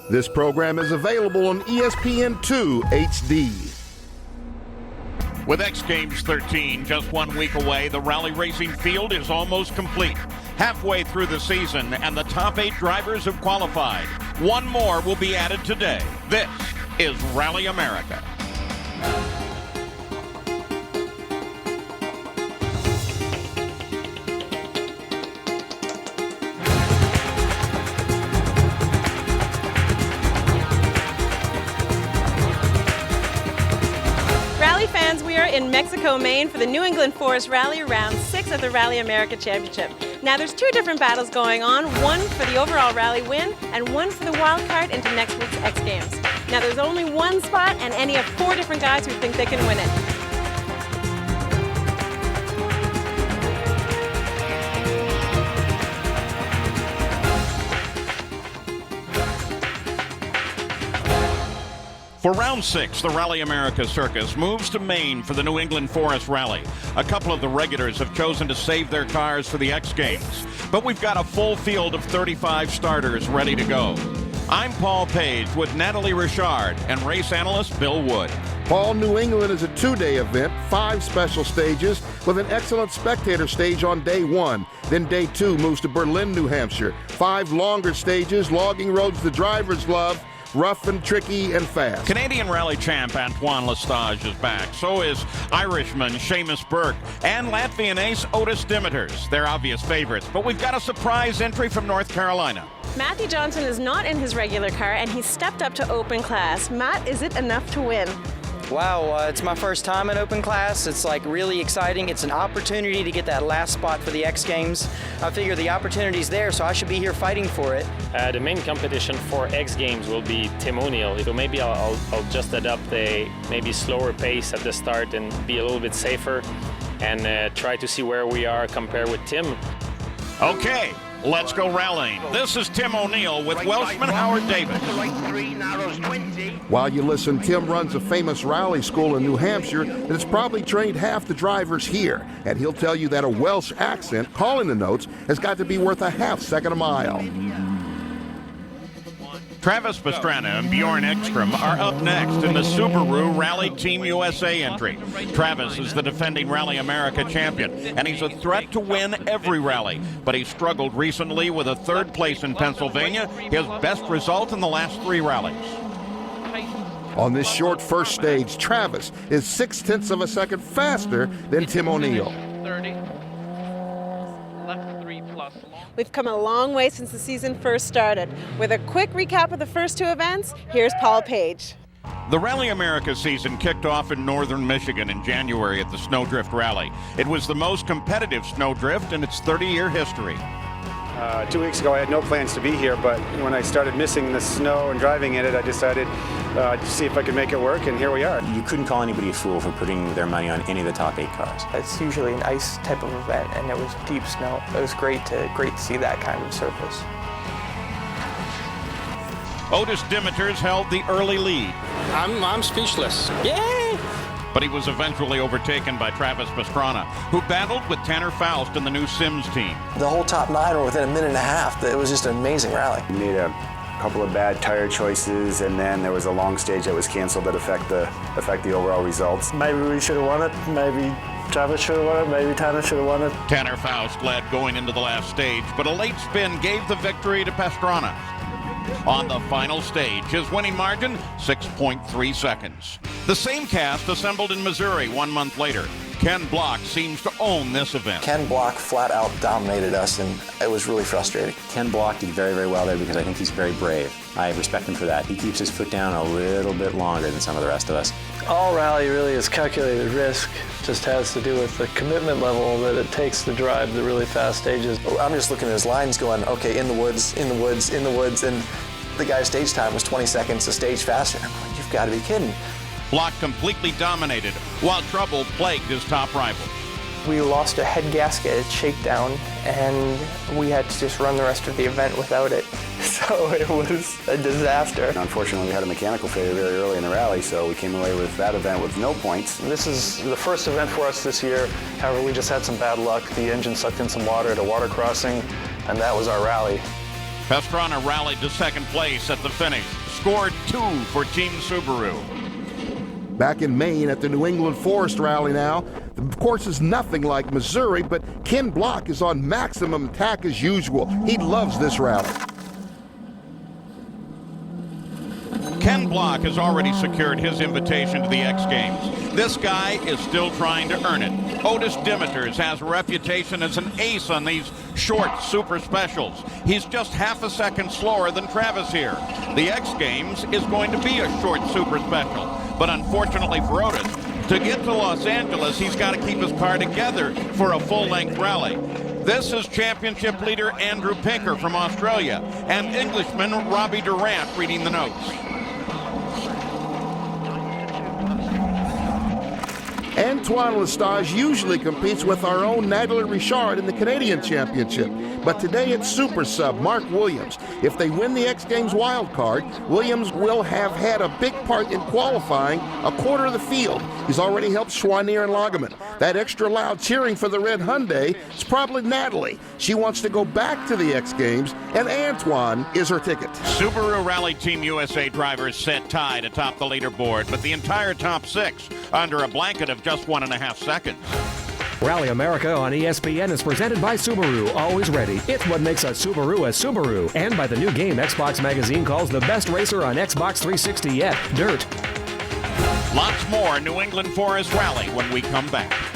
This program is available on ESPN2 HD. With X Games 13 just 1 week away, the rally racing field is almost complete. Halfway through the season, and the top 8 drivers have qualified. One more will be added today. This is Rally America. Fans, we are in Mexico, Maine for the New England Forest Rally, round 6 of the Rally America Championship. Now there's 2 different battles going on, one for the overall rally win and one for the wild card into next week's X Games. Now there's only one spot and any of 4 different guys who think they can win it. For round 6, the Rally America Circus moves to Maine for the New England Forest Rally. A couple of the regulars have chosen to save their cars for the X Games, but we've got a full field of 35 starters ready to go. I'm Paul Page with Natalie Richard and race analyst Bill Wood. Paul, New England is a 2-day event, 5 special stages with an excellent spectator stage on day 1. Then day 2 moves to Berlin, New Hampshire. 5 longer stages, logging roads the drivers love, rough and tricky and fast. Canadian rally champ Antoine Lestage is back. So is Irishman Seamus Burke and Latvian ace Otis Dimiters. They're obvious favorites, but we've got a surprise entry from North Carolina. Matthew Johnson is not in his regular car and he's stepped up to open class. Matt, is it enough to win? Wow, it's my first time in open class. It's like really exciting. It's an opportunity to get that last spot for the X Games. I figure the opportunity's there, so I should be here fighting for it. The main competition for X Games will be Tim O'Neill. So maybe I'll just adopt a maybe slower pace at the start and be a little bit safer and try to see where we are compared with Tim. Okay, let's go rallying. This is Tim O'Neill with Welshman Howard Davis. While you listen, Tim runs a famous rally school in New Hampshire that's probably trained half the drivers here. And he'll tell you that a Welsh accent calling the notes has got to be worth a half second a mile. Travis Pastrana and Bjorn Ekstrom are up next in the Subaru Rally Team USA entry. Travis is the defending Rally America champion, and he's a threat to win every rally. But he struggled recently with a 3rd place in Pennsylvania, his best result in the last 3 rallies. On this short first stage, Travis is 0.6 of a second faster than Tim O'Neill. 30. Left 3 plus. We've come a long way since the season first started. With a quick recap of the first 2 events, here's Paul Page. The Rally America season kicked off in northern Michigan in January at the Snowdrift Rally. It was the most competitive snowdrift in its 30-year history. 2 weeks ago I had no plans to be here, but when I started missing the snow and driving in it, I decided to see if I could make it work, and here we are. You couldn't call anybody a fool for putting their money on any of the top 8 cars. It's usually an ice type of event, and it was deep snow. It was great to see that kind of surface. Otis Dimiters held the early lead. I'm speechless. Yay! But he was eventually overtaken by Travis Pastrana, who battled with Tanner Faust in the new Sims team. The whole top 9 were within a minute and a half. It was just an amazing rally. We made a couple of bad tire choices, and then there was a long stage that was canceled that affect the overall results. Maybe we should have won it. Maybe Travis should have won it. Maybe Tanner should have won it. Tanner Faust led going into the last stage, but a late spin gave the victory to Pastrana. On the final stage, his winning margin, 6.3 seconds. The same cast assembled in Missouri 1 month later. Ken Block seems to own this event. Ken Block flat out dominated us, and it was really frustrating. Ken Block did very, very well there because I think he's very brave. I respect him for that. He keeps his foot down a little bit longer than some of the rest of us. All rally really is calculated risk. Just has to do with the commitment level that it takes to drive the really fast stages. I'm just looking at his lines going, okay, in the woods, in the woods, in the woods, and the guy's stage time was 20 seconds a stage faster. I'm like, you've got to be kidding. Block completely dominated, while trouble plagued his top rival. We lost a head gasket at shakedown, and we had to just run the rest of the event without it. So it was a disaster. And unfortunately, we had a mechanical failure very early in the rally, so we came away with that event with no points. This is the first event for us this year. However, we just had some bad luck. The engine sucked in some water at a water crossing, and that was our rally. Pastrana rallied to second place at the finish. Scored 2 for Team Subaru. Back in Maine at the New England Forest Rally now. The course is nothing like Missouri, but Ken Block is on maximum attack as usual. He loves this rally. Ken Block has already secured his invitation to the X Games. This guy is still trying to earn it. Otis Dimiters has a reputation as an ace on these short super specials. He's just half a second slower than Travis here. The X Games is going to be a short super special, but unfortunately for Otis, to get to Los Angeles, he's got to keep his car together for a full-length rally. This is championship leader Andrew Pinker from Australia and Englishman Robbie Durant reading the notes. Antoine Lestage usually competes with our own Natalie Richard in the Canadian Championship, but today it's super sub Mark Williams. If they win the X Games wild card, Williams will have had a big part in qualifying a quarter of the field. He's already helped Schwanier and Lageman. That extra loud cheering for the red Hyundai is probably Natalie. She wants to go back to the X Games, and Antoine is her ticket. Subaru Rally Team USA drivers set tied atop the leaderboard, but the entire top 6 under a blanket of just 1.5 seconds. Rally America on ESPN is presented by Subaru, always ready. It's what makes a Subaru, and by the new game Xbox Magazine calls the best racer on Xbox 360 yet, Dirt. Lots more New England Forest Rally when we come back.